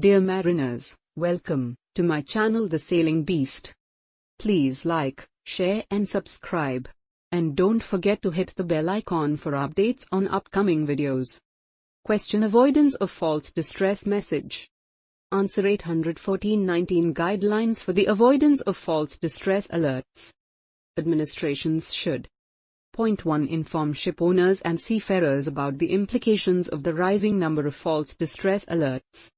Dear mariners, welcome to my channel The Sailing Beast. Please like, share and subscribe. And don't forget to hit the bell icon for updates on upcoming videos. Question: avoidance of false distress message. Answer: 814-19 Guidelines for the avoidance of false distress alerts. Administrations should: Point 1. Inform ship owners and seafarers about the implications of the rising number of false distress alerts.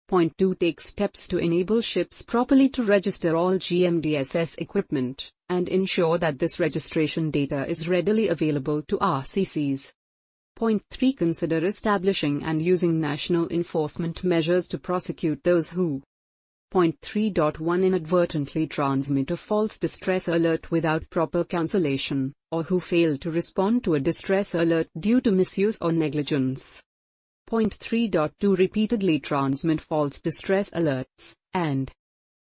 Point 2. Take steps to enable ships properly to register all GMDSS equipment, and ensure that this registration data is readily available to RCCs. Point 3. Consider establishing and using national enforcement measures to prosecute those who. Point 3.1. Inadvertently transmit a false distress alert without proper cancellation, or who fail to respond to a distress alert due to misuse or negligence. Point 3.2. Repeatedly transmit false distress alerts, and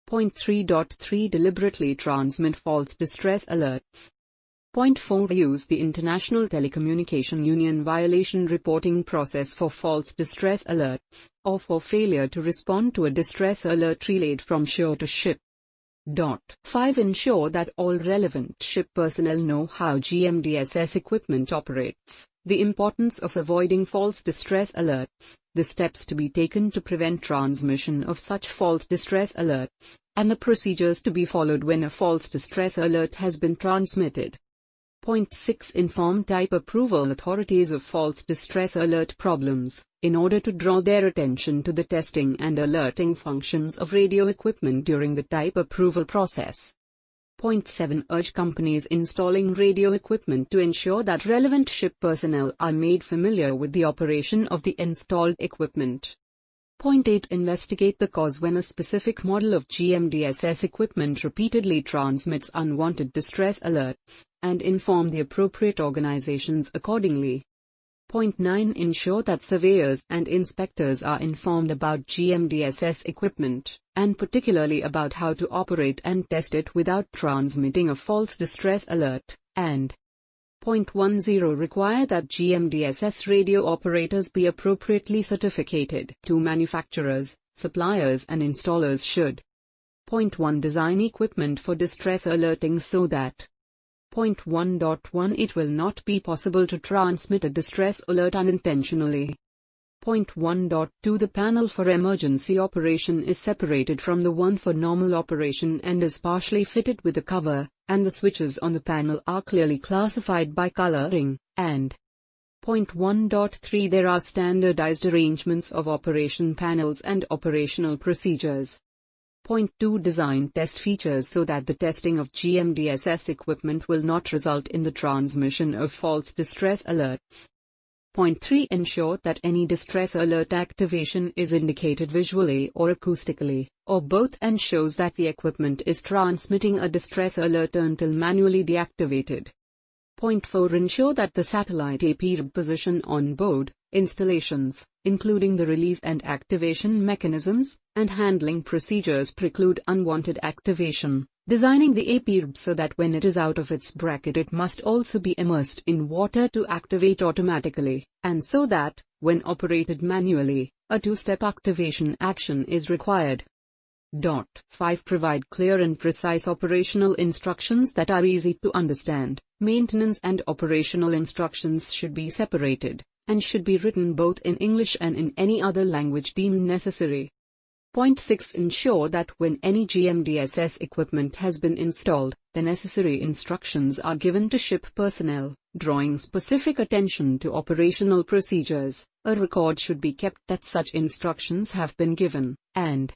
Point 3.3. Deliberately transmit false distress alerts. Point 4. Use the International Telecommunication Union violation reporting process for false distress alerts, or for failure to respond to a distress alert relayed from shore to ship. 5. Ensure that all relevant ship personnel know how GMDSS equipment operates, the importance of avoiding false distress alerts, the steps to be taken to prevent transmission of such false distress alerts, and the procedures to be followed when a false distress alert has been transmitted. Point 6. Inform type approval authorities of false distress alert problems, in order to draw their attention to the testing and alerting functions of radio equipment during the type approval process. Point 7. Urge companies installing radio equipment to ensure that relevant ship personnel are made familiar with the operation of the installed equipment. Point 8. Investigate the cause when a specific model of GMDSS equipment repeatedly transmits unwanted distress alerts, and inform the appropriate organizations accordingly. Point 9. Ensure that surveyors and inspectors are informed about GMDSS equipment, and particularly about how to operate and test it without transmitting a false distress alert, and Point 10. Require that GMDSS radio operators be appropriately certificated. 2. Manufacturers, suppliers and installers should. Point 1. Design equipment for distress alerting so that. Point 1.1. It will not be possible to transmit a distress alert unintentionally. Point 1.2. The panel for emergency operation is separated from the one for normal operation and is partially fitted with a cover, and the switches on the panel are clearly classified by coloring, and Point 1.3. There are standardized arrangements of operation panels and operational procedures. Point 2. Design test features so that the testing of GMDSS equipment will not result in the transmission of false distress alerts. Point 3. Ensure that any distress alert activation is indicated visually or acoustically, or both, and shows that the equipment is transmitting a distress alert until manually deactivated. Point 4. Ensure that the satellite APRB position on board, installations, including the release and activation mechanisms, and handling procedures preclude unwanted activation. Designing the APRB so that when it is out of its bracket it must also be immersed in water to activate automatically, and so that, when operated manually, a two-step activation action is required. 5. Provide clear and precise operational instructions that are easy to understand. Maintenance and operational instructions should be separated, and should be written both in English and in any other language deemed necessary. Point 6. Ensure that when any GMDSS equipment has been installed, the necessary instructions are given to ship personnel, drawing specific attention to operational procedures. A record should be kept that such instructions have been given, and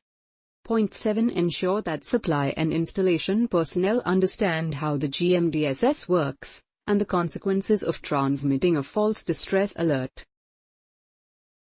Point 7. Ensure that supply and installation personnel understand how the GMDSS works, and the consequences of transmitting a false distress alert.